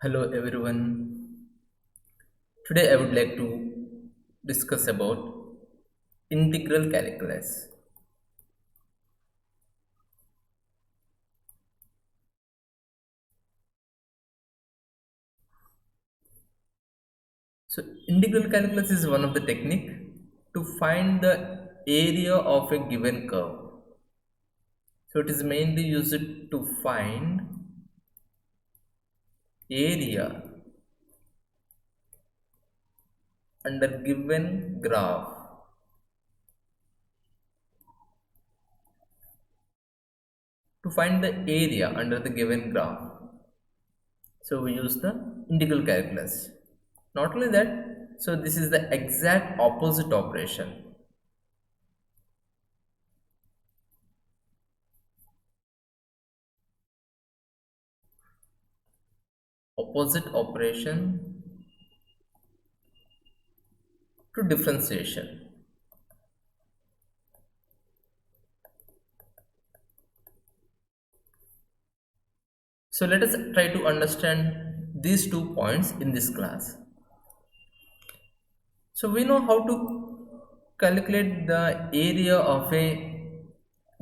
Hello everyone. Today I would like to discuss about integral calculus. So integral calculus is one of the technique to find the area of a given curve. So it is mainly used to find area under given graph. To find the area under the given graph. So we use the integral calculus. Not only that, so this is the exact opposite operation. Opposite operation to differentiation. So let us try to understand these 2 points in this class. So we know how to calculate the area of a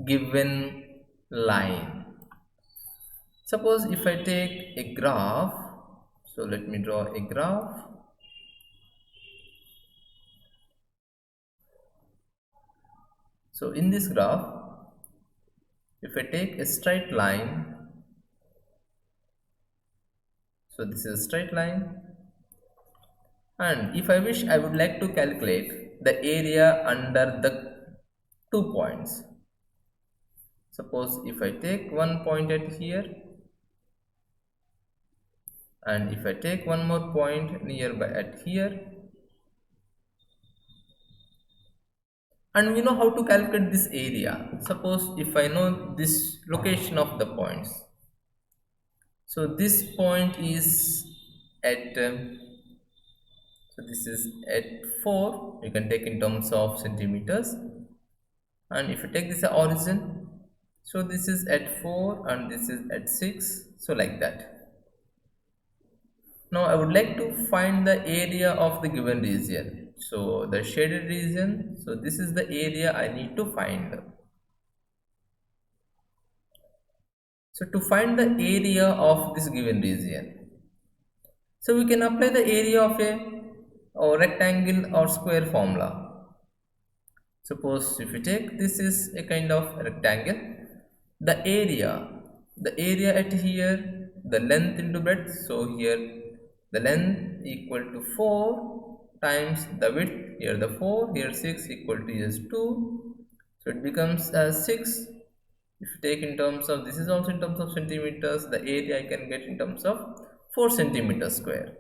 given line. Suppose if I take a graph, so let me draw a graph. So in this graph, if I take a straight line, so this is a straight line, and if I wish, I would like to calculate the area under the 2 points. Suppose if I take one point at here, and if I take one more point nearby at here, and we know how to calculate this area. Suppose if I know this location of the points, so this point is at so this is at 4, you can take in terms of centimeters, and if you take this origin, so this is at 4 and this is at 6, so like that. Now I would like to find the area of the given region, so the shaded region, so this is the area I need to find. So to find the area of this given region, so we can apply the area of a or rectangle or square formula. Suppose if you take this is a kind of rectangle, the area at here, the length into breadth, so here the length equal to 4 times the width, here the 4, here 6 equal to is 2, so it becomes 6. If you take in terms of, this is also in terms of centimeters, the area I can get in terms of 4 centimeters square.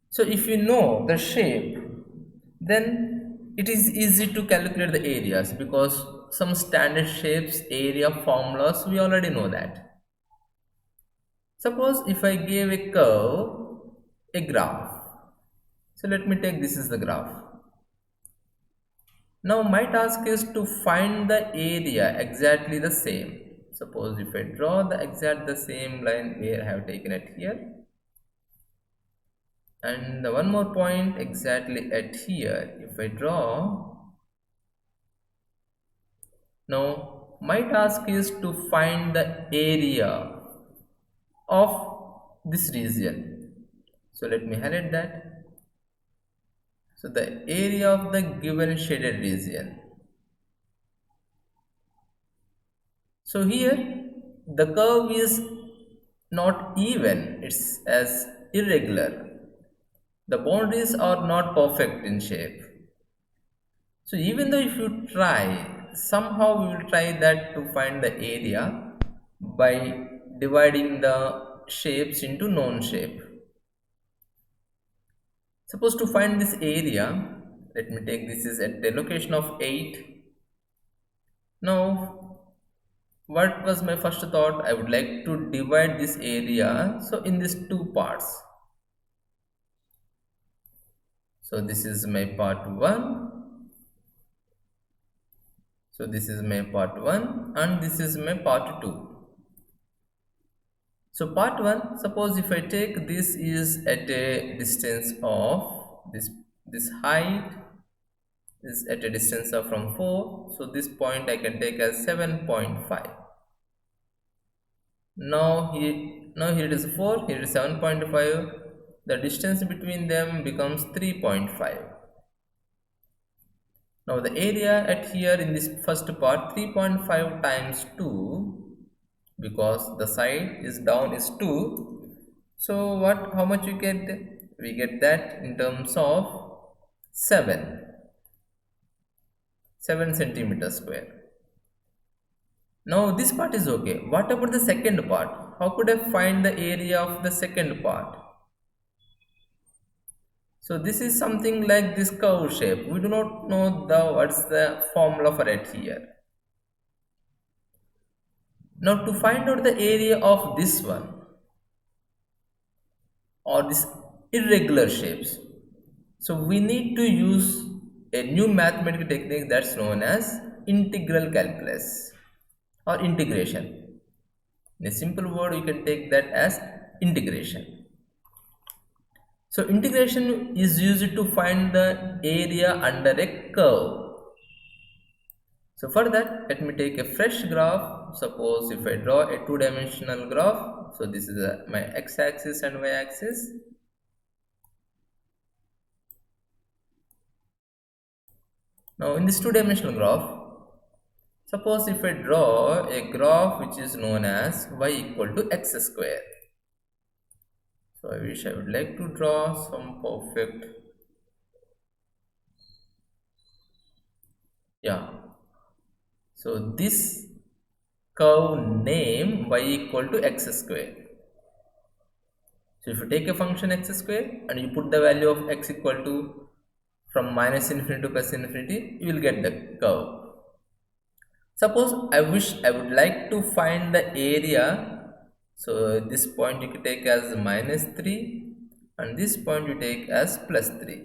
So if you know the shape, then it is easy to calculate the areas, because some standard shapes, area formulas, we already know that. Suppose if I gave a curve, a graph. So let me take this is the graph. Now my task is to find the area exactly the same. Suppose if I draw the exact the same line where I have taken it here, and the one more point exactly at here, if I draw. Now my task is to find the area of this region. So let me highlight that. So the area of the given shaded region. So here the curve is not even, it's as irregular. The boundaries are not perfect in shape. So even though if you try, somehow we will try that to find the area by dividing the shapes into known shape. Suppose to find this area, let me take this is at the location of 8. Now, what was my first thought? I would like to divide this area so in these two parts. So this is my part 1. So this is my part 1 and this is my part 2. So part 1, suppose if I take this is at a distance of this height is at a distance of from 4, so this point I can take as 7.5. Now here it is 4, here it is 7.5. The distance between them becomes 3.5. Now the area at here in this first part, 3.5 times 2, because the side is down is 2. So how much you get? We get that in terms of 7 centimeter square. Now this part is okay. What about the second part? How could I find the area of the second part? So this is something like this curve shape. We do not know what's the formula for it here. Now to find out the area of this one or this irregular shapes, so we need to use a new mathematical technique that's known as integral calculus or integration. In a simple word, you can take that as integration. So integration is used to find the area under a curve. So for that, let me take a fresh graph. Suppose if I draw a two-dimensional graph, so this is my x-axis and y-axis. Now in this two-dimensional graph, suppose if I draw a graph which is known as y equal to x square. So I wish I would like to draw some perfect, yeah. So this curve name y equal to x square. So if you take a function x square and you put the value of x equal to from minus infinity to plus infinity, you will get the curve. Suppose I would like to find the area. So this point you can take as minus 3 and this point you take as plus 3.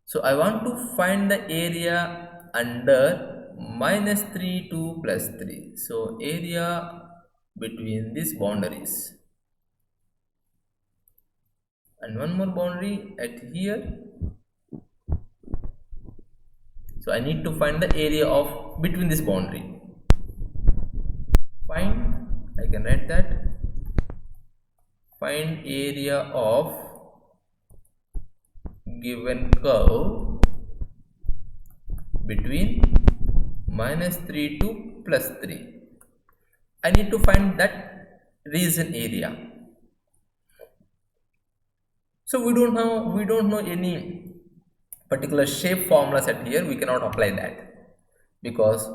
So I want to find the area under minus 3 to plus 3. So area between these boundaries. And one more boundary at here. So I need to find the area of between this boundary. I can write that. Find area of given curve between minus 3 to plus 3. I need to find that region area. So we don't know any particular shape formulas at here. We cannot apply that because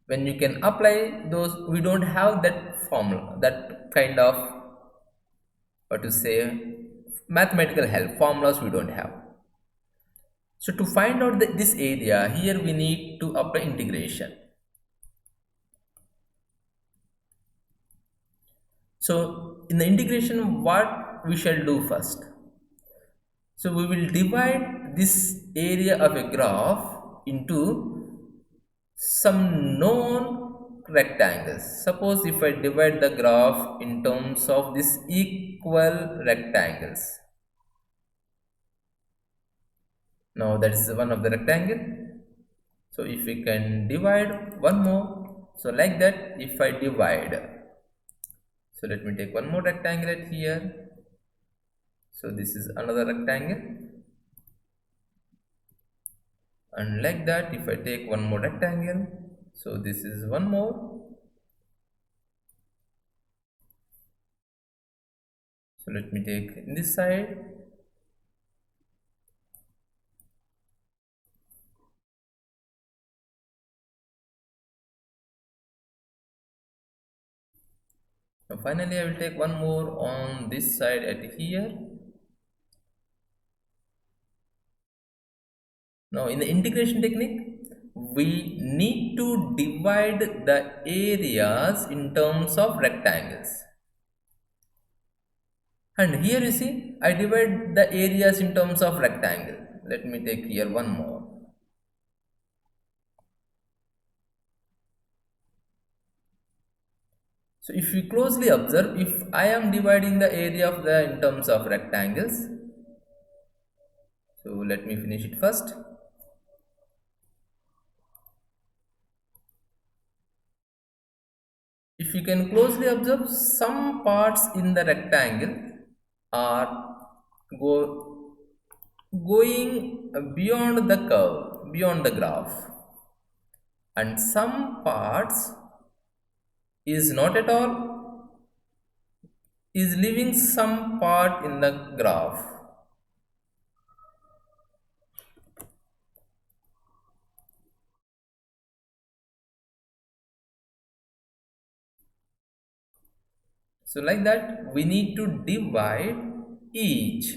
when you can apply those, we don't have that formula, that kind of what to say mathematical help formulas we don't have. So to find out this area here, we need to apply integration. So in the integration, what we shall do first? So we will divide this area of a graph into some known rectangles. Suppose if I divide the graph in terms of this equal rectangles. Now that is one of the rectangle. So if we can divide one more, so like that if I divide, so let me take one more rectangle at here. So this is another rectangle, and like that if I take one more rectangle, so this is one more. So let me take this side. Now finally I will take one more on this side at here. Now in the integration technique, we need to divide the areas in terms of rectangles. And here you see, I divide the areas in terms of rectangle. Let me take here one more. So if we closely observe, if I am dividing the area of the in terms of rectangles, so let me finish it first. If you can closely observe, some parts in the rectangle are go, going beyond the curve, beyond the graph, and some parts is not at all, is leaving some part in the graph. So like that, we need to divide each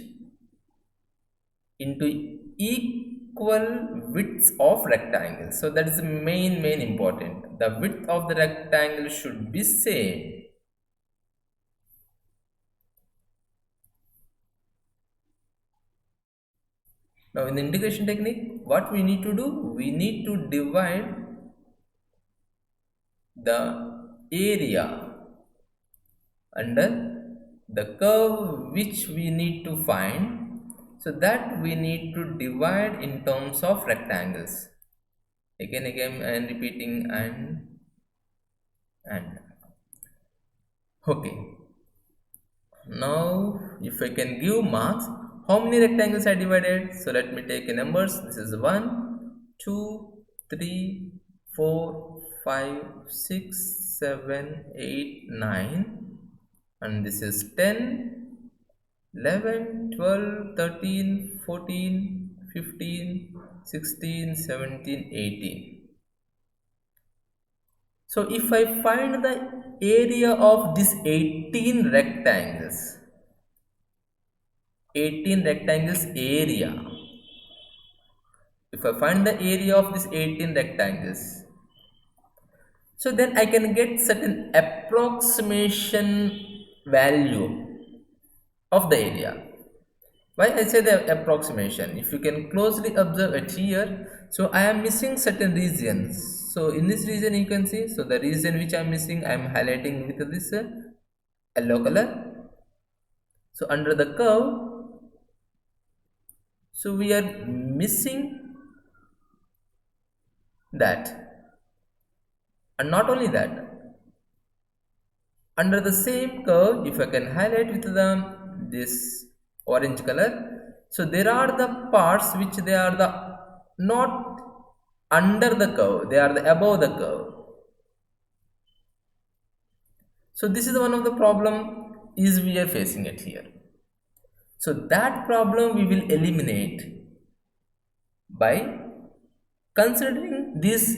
into equal widths of rectangle. So that is the main important. The width of the rectangle should be same. Now in the integration technique, what we need to do? We need to divide the area under the curve which we need to find. So that we need to divide in terms of rectangles. Again and repeating and okay. Now if I can give marks, how many rectangles are divided? So let me take a numbers. This is 1, 2, 3, 4, 5, 6, 7, 8, 9, and this is 10, 11, 12, 13, 14, 15, 16, 17, 18. So if I find the area of these 18 rectangles, 18 rectangles area, if I find the area of these 18 rectangles, so then I can get certain approximation value of the area. Why I say the approximation? If you can closely observe it here, so I am missing certain regions. So in this region you can see, so the region which I am missing, I am highlighting with this yellow color. So under the curve, so we are missing that, and not only that, under the same curve, if I can highlight with the this orange color, so there are the parts which they are the not under the curve, they are the above the curve. So this is one of the problem is we are facing it here. So that problem we will eliminate by considering these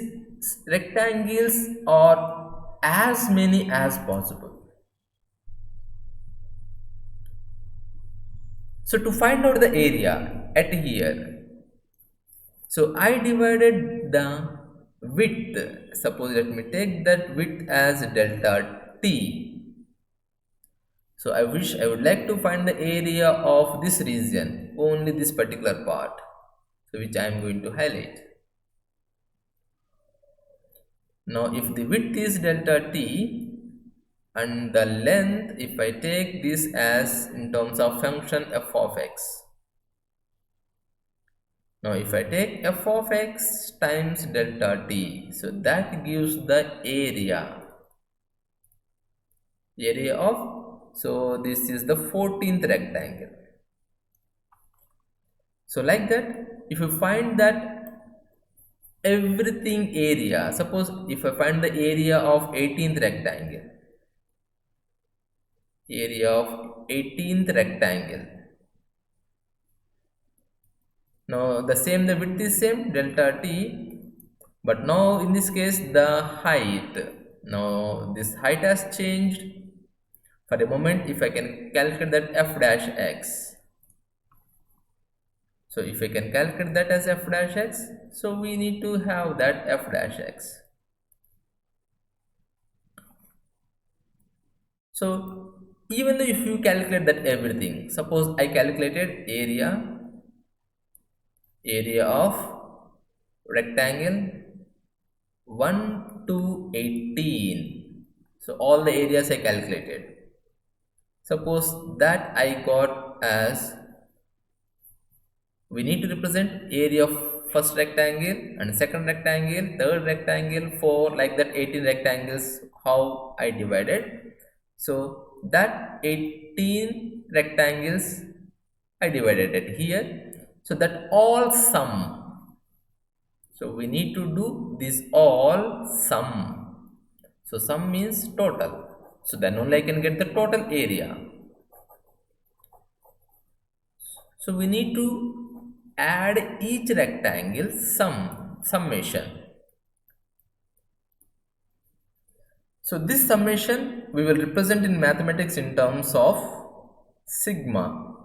rectangles are as many as possible. So to find out the area at here, so I divided the width. Suppose let me take that width as delta t. So I would like to find the area of this region, only this particular part, so which I am going to highlight. Now if the width is delta t and the length, if I take this as in terms of function f of x. Now if I take f of x times delta t, so that gives the area of, so this is the 14th rectangle. So like that, if you find that everything area, suppose if I find the area of 18th rectangle, area of 18th rectangle. Now the width is same delta t, but now in this case the height, now this height has changed. For a moment, if I can calculate that f dash x, so if I can calculate that as f dash x, so we need to have that f dash x. So even though if you calculate that everything, suppose I calculated area of rectangle 1 to 18. So all the areas I calculated. Suppose that I got as, we need to represent area of first rectangle and second rectangle, third rectangle, four, like that 18 rectangles how I divided. So that 18 rectangles I divided it here, so that all sum. So we need to do this all sum. So sum means total, so then only I can get the total area. So we need to add each rectangle summation. So this summation we will represent in mathematics in terms of sigma.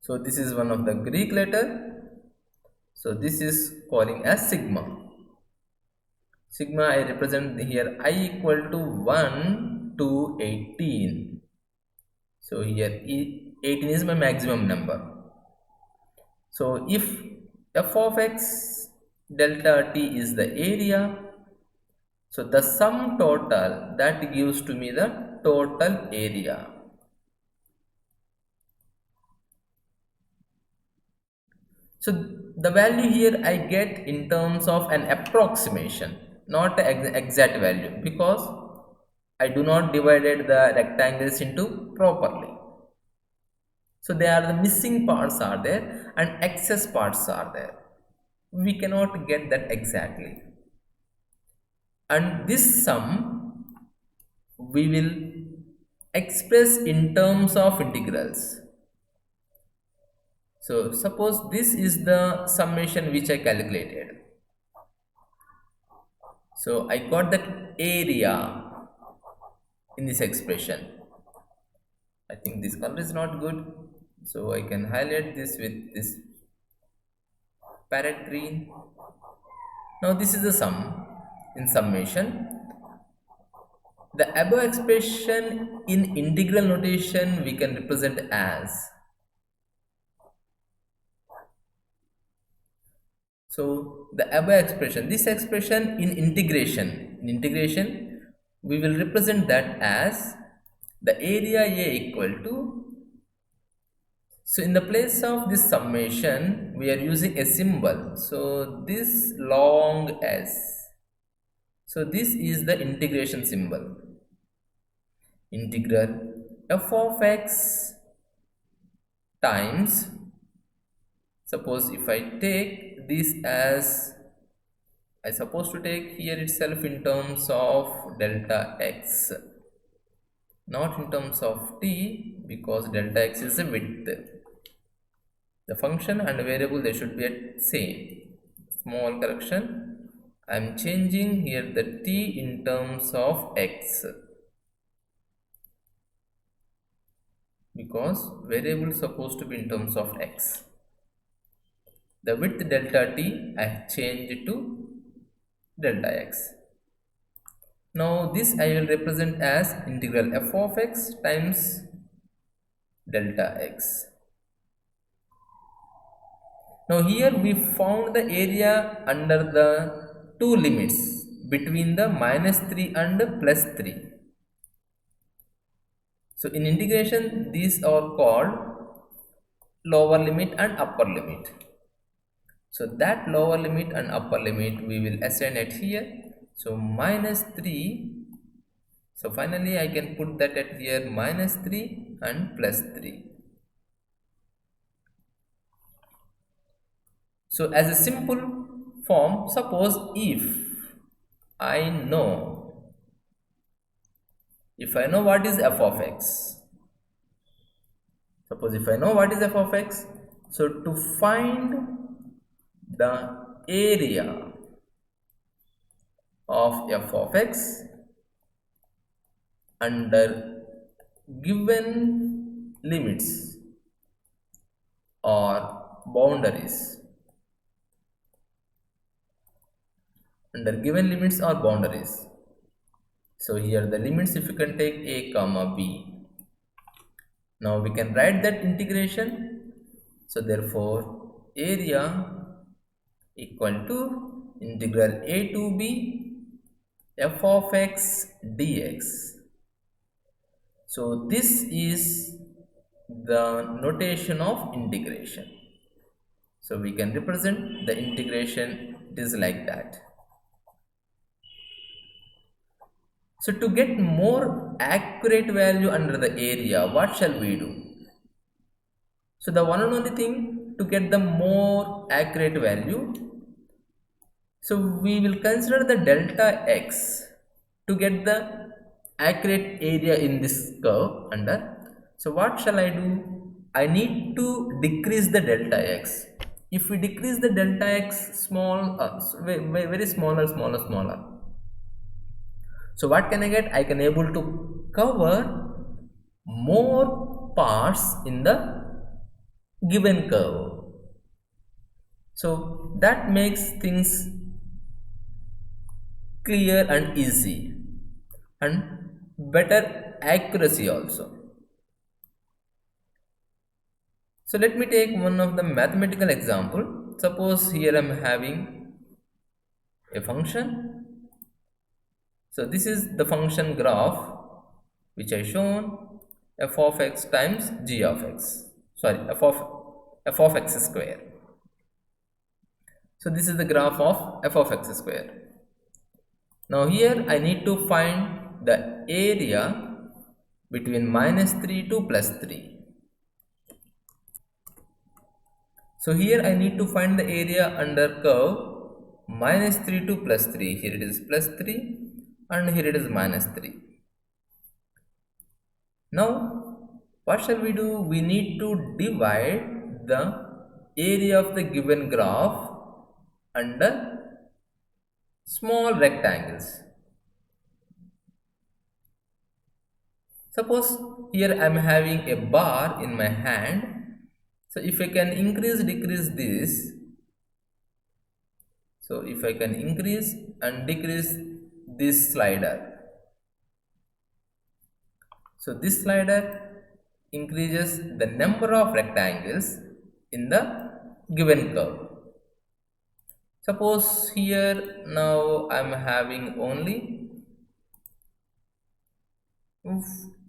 So this is one of the Greek letter. So this is calling as sigma. Sigma I represent here I equal to 1 to 18. So here 18 is my maximum number. So if f of x delta t is the area, so the sum total that gives to me the total area. So the value here I get in terms of an approximation, not an exact value, because I do not divided the rectangles into properly. So they are the missing parts are there and excess parts are there. We cannot get that exactly. And this sum we will express in terms of integrals. So suppose this is the summation which I calculated. So I got that area in this expression. I think this color is not good, so I can highlight this with this parrot green. Now this is the sum in summation. The above expression in integral notation we can represent as, so the above expression, this expression in integration we will represent that as the area A equal to, so in the place of this summation we are using a symbol, so this long S, so this is the integration symbol, integral f of x times, suppose if I take this as, I suppose to take here itself in terms of delta x, not in terms of t, because delta x is a width. The function and variable they should be at same. Small correction, I am changing here the t in terms of x, because variable is supposed to be in terms of x. The width delta t I have changed to delta x. Now this I will represent as integral f of x times delta x. Now here we found the area under the two limits between the -3 and +3. So in integration these are called lower limit and upper limit. So that lower limit and upper limit we will assign it here. So -3. So finally I can put that at here -3 and +3. So as a simple form, suppose if I know, what is f of x, suppose if I know what is f of x, so to find the area of f of x under given limits or boundaries, under given limits or boundaries. So here the limits, if you can take a comma b. Now we can write that integration. So therefore area equal to integral a to b f of x dx. So this is the notation of integration. So we can represent the integration, it is like that. So to get more accurate value under the area, what shall we do? So the one and only thing to get the more accurate value, so we will consider the delta x to get the accurate area in this curve under. So what shall I do? I need to decrease the delta x. If we decrease the delta x small, very smaller. So what can I get? I can able to cover more parts in the given curve. So that makes things clear and easy and better accuracy also. So let me take one of the mathematical example. Suppose here I am having a function. So this is the function graph which I shown, f of x times g of x. Sorry, f of x square. So this is the graph of f of x square. Now here I need to find the area between -3 to +3. So here I need to find the area under curve -3 to +3. Here it is +3 and here it is -3. Now what shall we do? We need to divide the area of the given graph under small rectangles. Suppose here I am having a bar in my hand. So if I can decrease this, so if I can increase and decrease this slider, so this slider increases the number of rectangles in the given curve. Suppose here now I am having only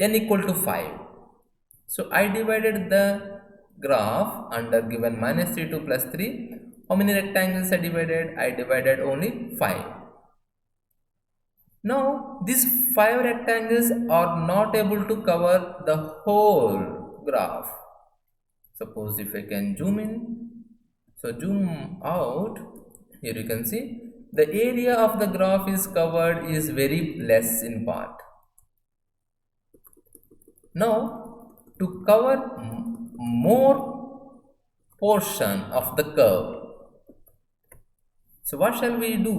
n equal to 5. So I divided the graph under given -3 to +3. How many rectangles I divided? I divided only 5. Now these 5 rectangles are not able to cover the whole graph. Suppose if I can zoom in, so zoom out, here you can see the area of the graph is covered is very less in part. Now to cover more portion of the curve, so what shall we do?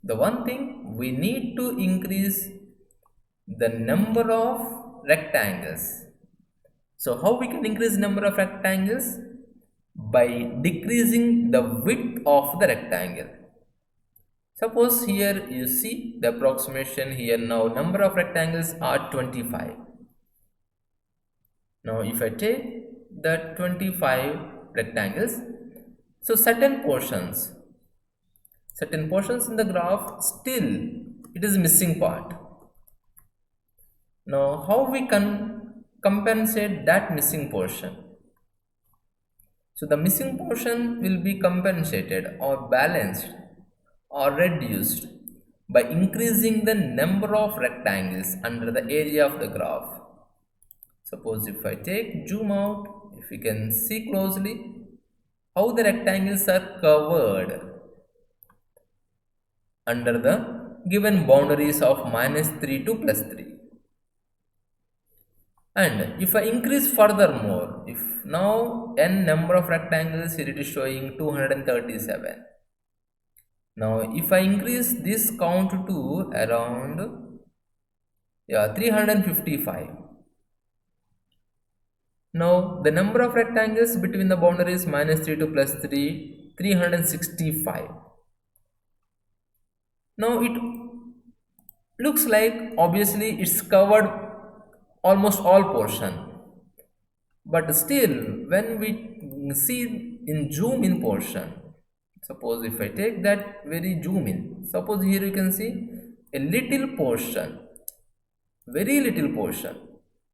The one thing, we need to increase the number of rectangles. So how we can increase number of rectangles? By decreasing the width of the rectangle. Suppose here you see the approximation here. Now number of rectangles are 25. Now if I take the 25 rectangles, so certain portions in the graph, still it is missing part. Now how we can compensate that missing portion? So the missing portion will be compensated or balanced or reduced by increasing the number of rectangles under the area of the graph. Suppose if I take zoom out, if you can see closely how the rectangles are covered under the given boundaries of -3 to +3. And if I increase furthermore, if now n number of rectangles, here it is showing 237. Now if I increase this count to around 355. Now the number of rectangles between the boundaries -3 to +3, 365. Now it looks like obviously it's covered almost all portion, but still when we see in zoom in portion, suppose if I take that very zoom in, suppose here you can see a little portion, very little portion.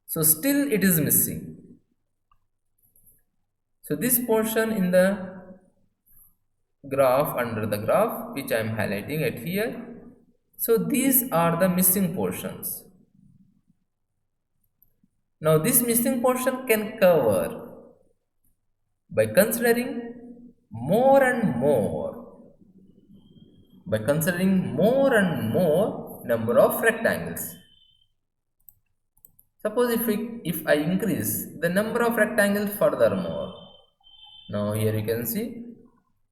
So still it is missing. So this portion in the graph, under the graph which I am highlighting it here, so these are the missing portions. Now this missing portion can cover by considering more and more, by considering more and more number of rectangles. Suppose if I increase the number of rectangles furthermore, now here you can see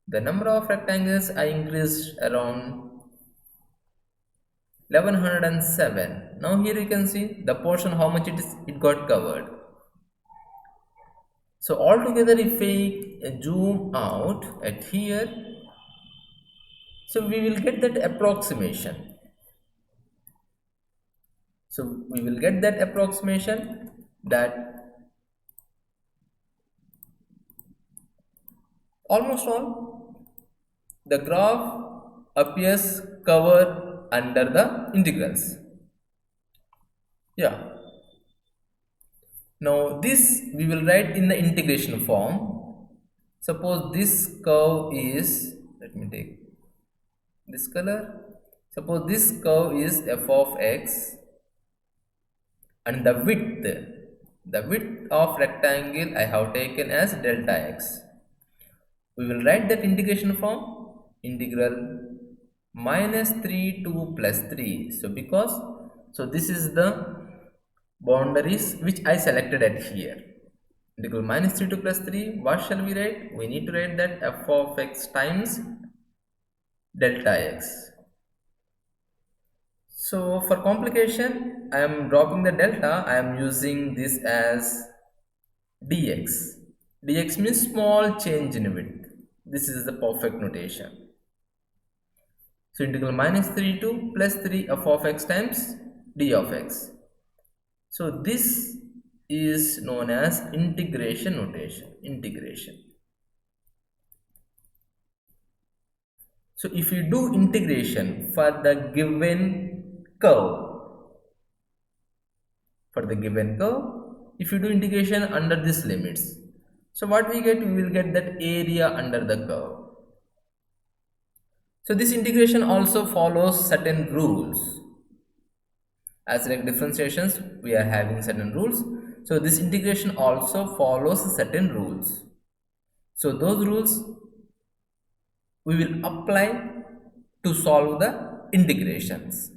the number of rectangles I increased around 1107. Now here you can see the portion how much it got covered. So altogether if we zoom out at here, so we will get that approximation. So we will get that approximation that almost all the graph appears covered under the integrals. Yeah. Now this we will write in the integration form. Suppose this curve is, let me take this color. Suppose this curve is f of x and the width of rectangle I have taken as delta x. We will write that integration form, integral minus 3 to plus 3. So because, so this is the boundaries which I selected at here. Integral minus 3 to plus 3, what shall we write? We need to write that f of x times delta x. So for complication, I am dropping the delta, I am using this as dx. Dx means small change in width. This is the perfect notation. So integral minus 3 to plus 3 f of x times d of x. So this is known as integration notation, integration. So if you do integration for the given curve, if you do integration under these limits, so what we get, we will get that area under the curve. So this integration also follows certain rules. As like differentiations, we are having certain rules. So this integration also follows certain rules. So those rules we will apply to solve the integrations.